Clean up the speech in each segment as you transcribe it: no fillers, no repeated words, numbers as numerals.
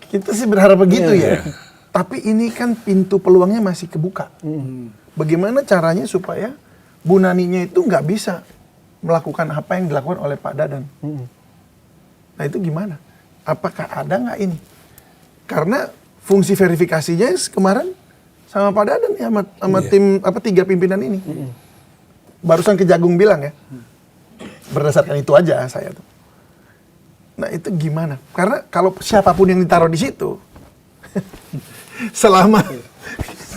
Kita sih berharap begitu ya. Tapi ini kan pintu peluangnya masih kebuka. Bagaimana caranya supaya Bu Naninya itu nggak bisa melakukan apa yang dilakukan oleh Pak Dadan? Nah itu gimana? Apakah ada nggak ini? Karena fungsi verifikasinya kemarin sama Pak Dadan ya, sama tim 3 pimpinan ini. Barusan Kejagung bilang ya, berdasarkan itu aja saya tuh. Nah itu gimana? Karena kalau siapapun yang ditaruh di situ, selama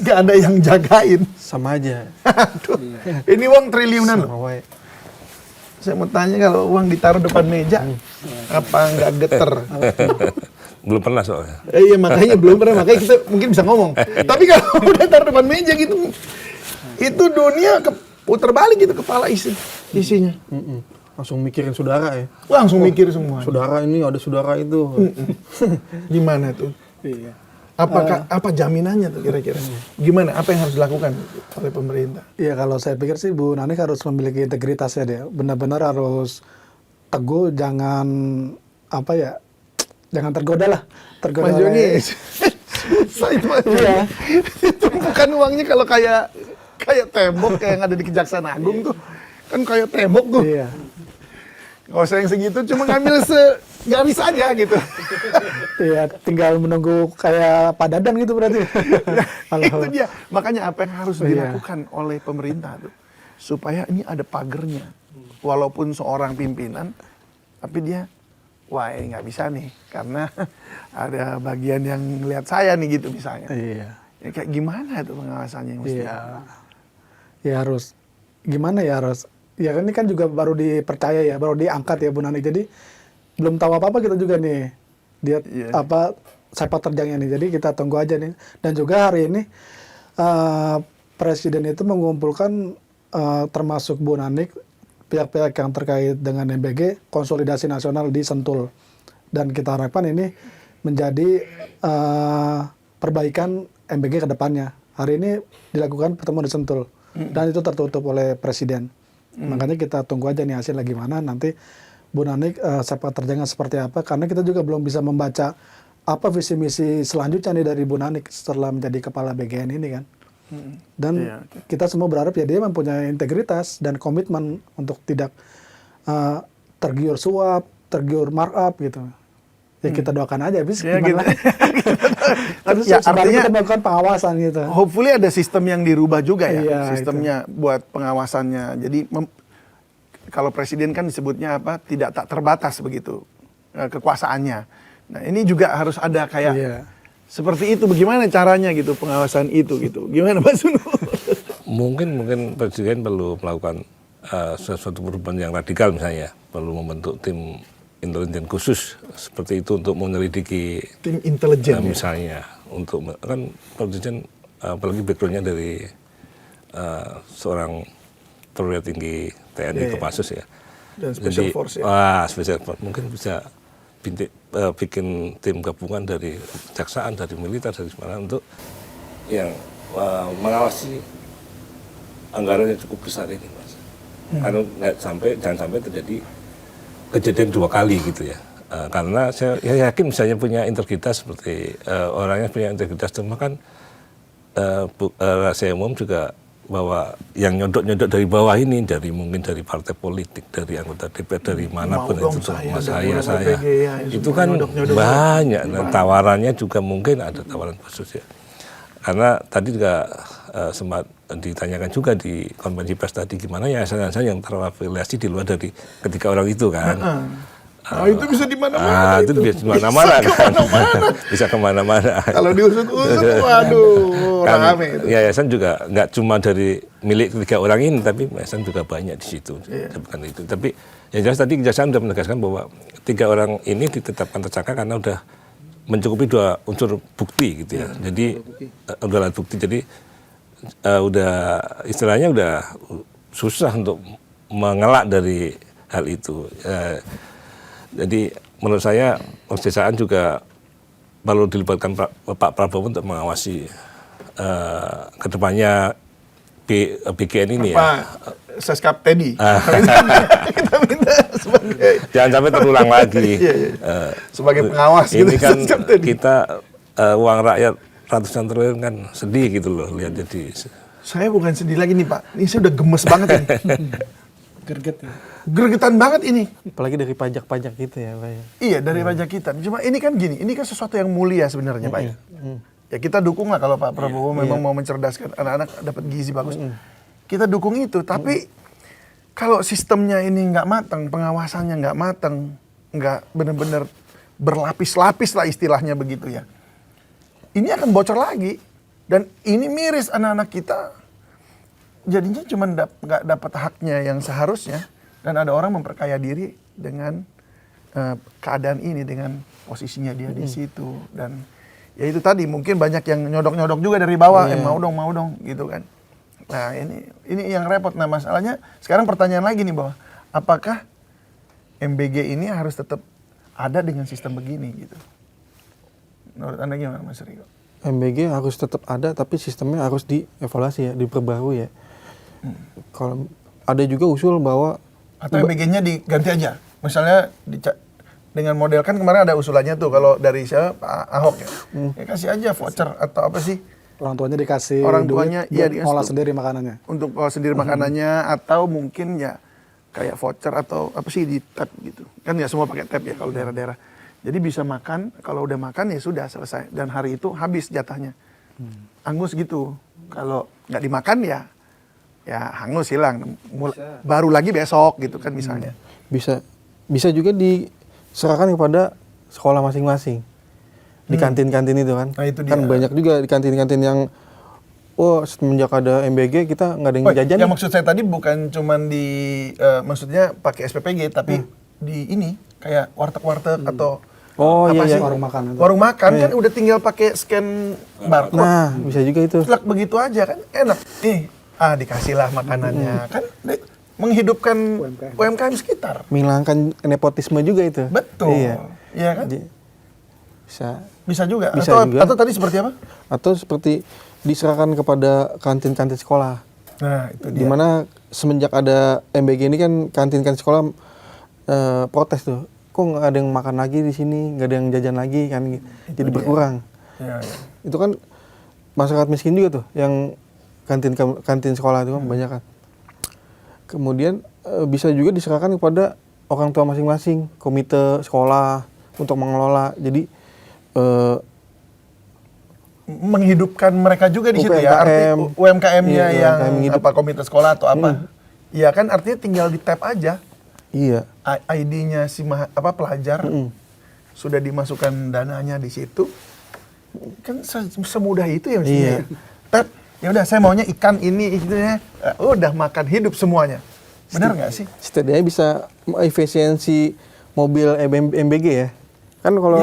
nggak ada yang jagain, sama aja. Aduh, ini uang triliunan loh. Saya mau tanya kalau uang ditaruh depan meja, apa nggak geter? Belum pernah soalnya. Iya makanya belum pernah, makanya kita mungkin bisa ngomong. Tapi kalau udah taruh depan meja gitu, itu dunia putar balik gitu kepala isinya. Langsung mikirin saudara ya. Langsung mikir semua. Saudara ini ada saudara itu. Gimana tuh? Iya. Apakah apa jaminannya tuh kira-kira? Gimana? Apa yang harus dilakukan oleh pemerintah? Iya, kalau saya pikir sih Bu Nani harus memiliki integritas ya dia. Benar-benar harus teguh, jangan jangan tergoda lah. Tergoda Mas Joni, susah itu Mas Joni. Iya. Itu bukan uangnya kalau kayak tembok kayak yang ada di Kejaksaan Agung tuh. Kan kayak tembok tuh. Iya. Nggak usah yang segitu, cuma ngambil garis aja gitu. Iya, tinggal menunggu kayak Pak Dadan gitu berarti. Itu dia. Makanya apa yang harus dilakukan oleh pemerintah tuh, supaya ini ada pagernya. Walaupun seorang pimpinan, tapi dia, wah ini nggak bisa nih, karena ada bagian yang lihat saya nih gitu misalnya. Iya. Ya, kayak gimana itu pengawasannya yang mesti? Iya. Ya harus. Gimana ya harus? Ya kan ini kan juga baru dipercaya ya, baru diangkat ya Bu Nani. Jadi belum tahu apa-apa kita juga nih. Dia sepak terjangnya nih. Jadi kita tunggu aja nih. Dan juga hari ini Presiden itu mengumpulkan termasuk Bu Nani, pihak-pihak yang terkait dengan MBG, konsolidasi nasional di Sentul. Dan kita harapkan ini menjadi perbaikan MBG ke depannya. Hari ini dilakukan pertemuan di Sentul. Dan itu tertutup oleh Presiden. Makanya kita tunggu aja nih hasilnya gimana. Nanti Bu Nani sepak terjangnya seperti apa. Karena kita juga belum bisa membaca apa visi misi selanjutnya nih dari Bu Nani setelah menjadi kepala BGN ini kan. Dan kita semua berharap ya dia mempunyai integritas dan komitmen untuk tidak tergiur suap, tergiur markup gitu. Ya kita doakan aja, habis gimana? Terus Ya, artinya kita melakukan pengawasan gitu. Hopefully ada sistem yang dirubah juga ya, Iya, sistemnya buat pengawasannya. Jadi kalau presiden kan disebutnya apa? Tidak tak terbatas begitu kekuasaannya. Nah ini juga harus ada kayak seperti itu. Bagaimana caranya gitu pengawasan itu gitu? Gimana Mas Sunu? Mungkin presiden perlu melakukan sesuatu perubahan yang radikal misalnya, perlu membentuk tim intelijen khusus seperti itu untuk menyelidiki Tim intelijen misalnya untuk kan presiden apalagi backgroundnya dari seorang perwira tinggi TNI Kopassus ya. Dan Special Force ya. Special Force mungkin bisa bikin tim gabungan dari kejaksaan, dari militer, dari mana untuk yang mengawasi anggaran yang cukup besar ini Mas. Karena jangan sampai terjadi kejadian 2 kali gitu ya. Karena saya yakin misalnya punya integritas seperti orangnya punya integritas, cuma kan rahasia umum juga bahwa yang nyodok dari bawah ini mungkin dari partai politik, dari anggota DPR, dari manapun itu saya itu kan banyak dan tawarannya juga mungkin ada tawaran khusus ya. Karena tadi juga sempat ditanyakan juga di konferensi pers tadi gimana ya yayasan yang terafiliasi di luar dari ketiga orang itu kan. Itu bisa di mana-mana. Itu bisa di mana-mana kan. Bisa kemana-mana. Kalau diusut-usut, waduh, rame itu. Yayasan juga nggak cuma dari milik ketiga orang ini, tapi yayasan juga banyak di situ. Bukan itu. Tapi yang jelas tadi kejaksaan sudah menegaskan bahwa 3 orang ini ditetapkan tersangka karena udah mencukupi 2 unsur bukti gitu ya. Jadi udah alat bukti. Jadi udah istilahnya udah susah untuk mengelak dari hal itu. Jadi menurut saya kejaksaan juga perlu dilibatkan Pak Prabowo untuk mengawasi kedepannya BGN ini ya. Seskap Teddy. Kita minta sebagai Jangan sampai terulang lagi. Iya. Sebagai pengawas Ini gitu, kan Seskap Teddy. kita uang rakyat ratusan triliun kan sedih gitu loh lihat jadi. Saya bukan sedih lagi nih Pak, ini saya udah gemes banget ini. Gerget ya. Gregetan banget ini. Apalagi dari pajak-pajak gitu ya, Pak. Iya, dari pajak kita. Cuma ini kan gini, ini kan sesuatu yang mulia sebenarnya Pak. Ya kita dukung lah kalau Pak Prabowo memang mau mencerdaskan anak-anak dapat gizi bagus. Kita dukung itu, tapi kalau sistemnya ini nggak matang, pengawasannya nggak matang, nggak benar-benar berlapis-lapis lah istilahnya begitu ya. Ini akan bocor lagi. Dan ini miris anak-anak kita jadinya cuma nggak dapat haknya yang seharusnya. Dan ada orang memperkaya diri dengan keadaan ini, dengan posisinya dia di situ. Dan ya itu tadi mungkin banyak yang nyodok-nyodok juga dari bawah, mau dong gitu kan. Nah ini yang repot. Nah masalahnya sekarang pertanyaan lagi nih bahwa apakah MBG ini harus tetap ada dengan sistem begini gitu? Menurut Anda gimana Mas Riko? MBG harus tetap ada, tapi sistemnya harus dievaluasi ya, diperbarui ya. Kalau ada juga usul bahwa atau MBG-nya diganti aja. Misalnya dengan model kan kemarin ada usulannya tuh kalau dari siapa Pak Ahok ya. Ya kasih aja voucher atau apa sih? Orang tuanya dikasih Orang duit tuanya buat iya dikasih ngolah tuh. sendiri makanannya. Untuk olah sendiri makanannya atau mungkin ya kayak voucher atau apa sih di tab gitu. Kan ya semua pakai tab ya kalau daerah-daerah. Jadi bisa makan, kalau udah makan ya sudah selesai. Dan hari itu habis jatahnya. Hangus gitu. Kalau nggak dimakan ya hangus hilang. Baru lagi besok gitu kan misalnya. bisa juga diserahkan kepada sekolah masing-masing di kantin-kantin itu kan. Nah, itu Kan dia. banyak juga di kantin-kantin yang semenjak ada MBG kita nggak ada yang jajan. Yang maksud saya tadi bukan cuman maksudnya pakai SPPG tapi di ini kayak warteg-warteg atau apa sih? Warung makan itu. Warung makan kan udah tinggal pakai scan barcode. Nah, bisa juga itu. Selak begitu aja kan enak. Nih, dikasihlah makanannya. Kan menghidupkan UMKM sekitar. Menghilangkan nepotisme juga itu. Betul. Iya. Iya kan? Bisa juga. Bisa juga. Atau tadi seperti apa? Atau seperti diserahkan kepada kantin-kantin sekolah. Nah, itu dia. Dimana semenjak ada MBG ini kan kantin-kantin sekolah protes tuh. Kok nggak ada yang makan lagi di sini, nggak ada yang jajan lagi kan, jadi berkurang. Ya. Itu kan masyarakat miskin juga tuh, yang kantin sekolah itu kan banyak kan. Kemudian bisa juga diserahkan kepada orang tua masing-masing, komite sekolah untuk mengelola. Jadi menghidupkan mereka juga di situ ya. Arti UMKM-nya yang UMKM apa komite sekolah atau apa. Iya kan artinya tinggal di tap aja. iya. ID-nya si pelajar sudah dimasukkan dananya di situ. Kan semudah itu ya mestinya. Iya. Tap, ya udah saya maunya ikan ini itu ya. Udah makan hidup semuanya. Benar nggak sih? Setidaknya bisa efisiensi mobil MBG ya. Kan kalau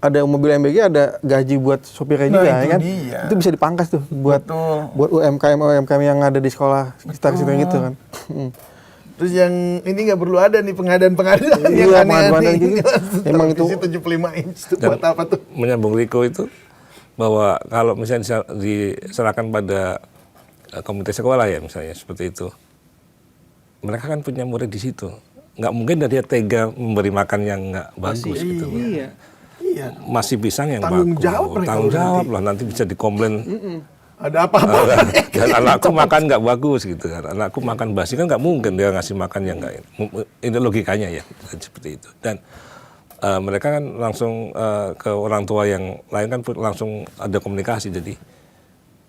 ada mobil MBG ada gaji buat sopirnya juga itu ya kan. dia. Itu bisa dipangkas tuh buat UMKM yang ada di sekolah sekitar situ gitu kan. Terus yang ini nggak perlu ada nih pengadaan-pengadaan yang Iya, aneh-aneh. pengadaan gitu. Emang itu 75 inch itu Dan buat apa tuh? menyambung Riko itu bahwa kalau misalnya diserahkan pada komite sekolah ya misalnya seperti itu, mereka kan punya murid di situ, nggak mungkin dia tega memberi makan yang nggak bagus gitu. Iya. Iya. Masih pisang yang Tanggung bagus. jawab mereka Tanggung udah jawab lah nanti bisa dikomplain. Ada apa-apa. Dan anakku makan nggak bagus gitu kan. Anakku makan basi kan nggak mungkin dia ngasih makan yang nggak. Ini logikanya ya seperti itu. Dan mereka kan langsung ke orang tua yang lain kan langsung ada komunikasi. Jadi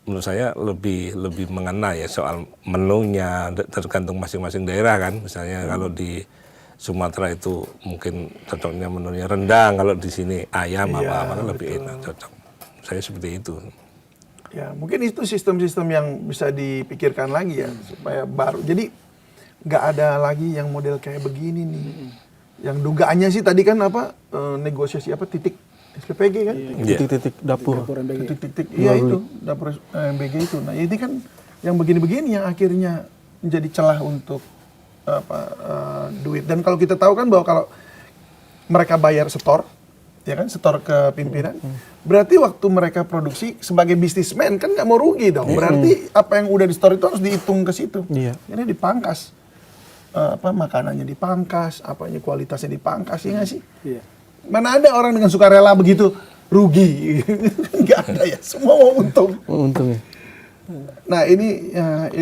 menurut saya lebih mengena ya soal menunya tergantung masing-masing daerah kan. Misalnya kalau di Sumatera itu mungkin cocoknya menunya rendang, kalau di sini ayam apa kan lebih enak cocok. Saya seperti itu. Ya, mungkin itu sistem-sistem yang bisa dipikirkan lagi ya supaya baru. Jadi nggak ada lagi yang model kayak begini nih. Yang dugaannya sih tadi kan negosiasi titik SPPG kan? Titik-titik dapur. Titik-titik iya itu dapur MBG itu. Nah, ini kan yang begini-begini yang akhirnya menjadi celah untuk duit. Dan kalau kita tahu kan bahwa kalau mereka bayar setor ya kan, setor ke pimpinan. Berarti waktu mereka produksi sebagai bisnismen kan nggak mau rugi dong. Berarti apa yang udah di store itu harus dihitung ke situ. Iya. Ini dipangkas, makanannya dipangkas, apanya kualitasnya dipangkas, ya nggak sih? Iya. Mana ada orang dengan sukarela begitu rugi? Nggak ada ya. Semua mau untung. Untungnya. Nah ini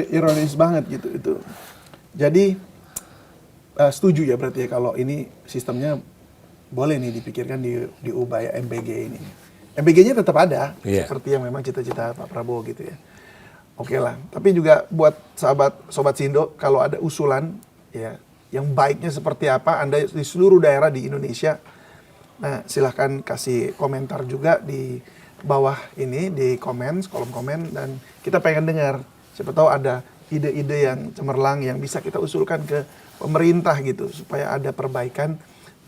ironis banget gitu itu. Jadi setuju ya berarti ya kalau ini sistemnya boleh nih dipikirkan diubah ya MBG ini. MBG-nya tetap ada seperti yang memang cita-cita Pak Prabowo gitu ya. Oke lah. Tapi juga buat sobat Sindo kalau ada usulan ya yang baiknya seperti apa Anda di seluruh daerah di Indonesia. Nah silahkan kasih komentar juga di bawah ini di kolom komen dan kita pengen dengar siapa tahu ada ide-ide yang cemerlang yang bisa kita usulkan ke pemerintah gitu supaya ada perbaikan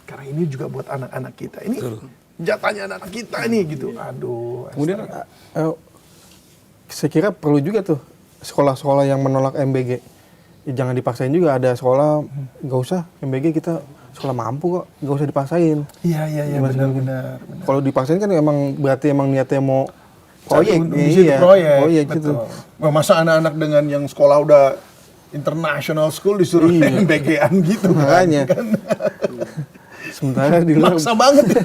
karena ini juga buat anak-anak kita ini jatahnya anak-anak kita ini gitu aduh. Kemudian saya kira perlu juga tuh sekolah-sekolah yang menolak MBG jangan dipaksain juga ada sekolah nggak usah MBG kita sekolah mampu kok, nggak usah dipaksain. Iya benar. Kalau dipaksain kan emang berarti emang niatnya mau proyek, di situ proyek gitu. Wah, masa anak-anak dengan yang sekolah udah international school disuruh MBG-an gitu Makanya. kan? Sementara di luar Maksa banget ya.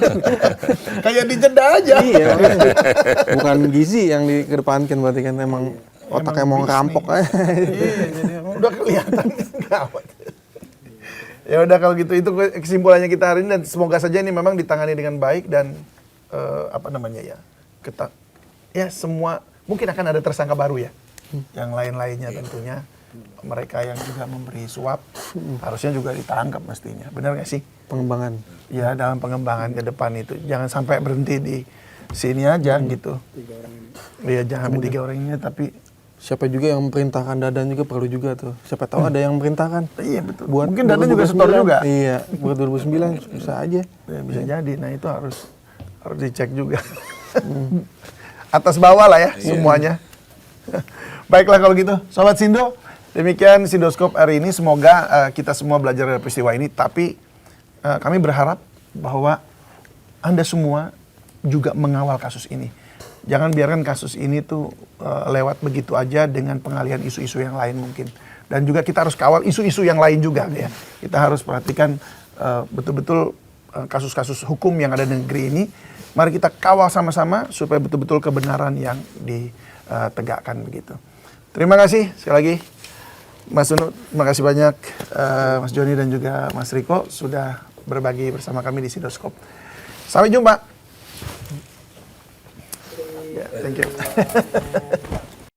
Kayak dijeda aja. iya, bukan gizi yang dikedepankan berarti kan emang otaknya mau ngerampok aja. Iya, jadi emang udah kelihatan gawat. Ya udah kalau gitu itu kesimpulannya kita hari ini dan semoga saja ini memang ditangani dengan baik dan ya semua mungkin akan ada tersangka baru ya. Yang lain-lainnya tentunya mereka yang juga memberi suap harusnya juga ditangkap mestinya. Benar nggak sih? Pengembangan. Ya dalam pengembangan ke depan itu jangan sampai berhenti di sini aja gitu. Iya jangan sampai 3 orang ini tapi Siapa juga yang memerintahkan Dadan juga perlu juga tuh. Siapa tahu ada yang memerintahkan. iya betul. Buat Mungkin Dadan juga 2029. setor juga. Iya, buat 2009 bisa aja. Ya, bisa jadi. Nah itu harus dicek juga. Atas bawah lah ya semuanya. Baiklah kalau gitu, Sobat Sindo. Demikian Sindoskop hari ini. Semoga kita semua belajar dari peristiwa ini. Tapi kami berharap bahwa Anda semua juga mengawal kasus ini. Jangan biarkan kasus ini tuh lewat begitu aja dengan pengalihan isu-isu yang lain mungkin. Dan juga kita harus kawal isu-isu yang lain juga ya. Kita harus perhatikan betul-betul kasus-kasus hukum yang ada di negeri ini. Mari kita kawal sama-sama supaya betul-betul kebenaran yang ditegakkan begitu. Terima kasih sekali lagi Mas Unut, terima kasih banyak Mas Joni dan juga Mas Riko sudah berbagi bersama kami di Sindoskop. Sampai jumpa. Thank you.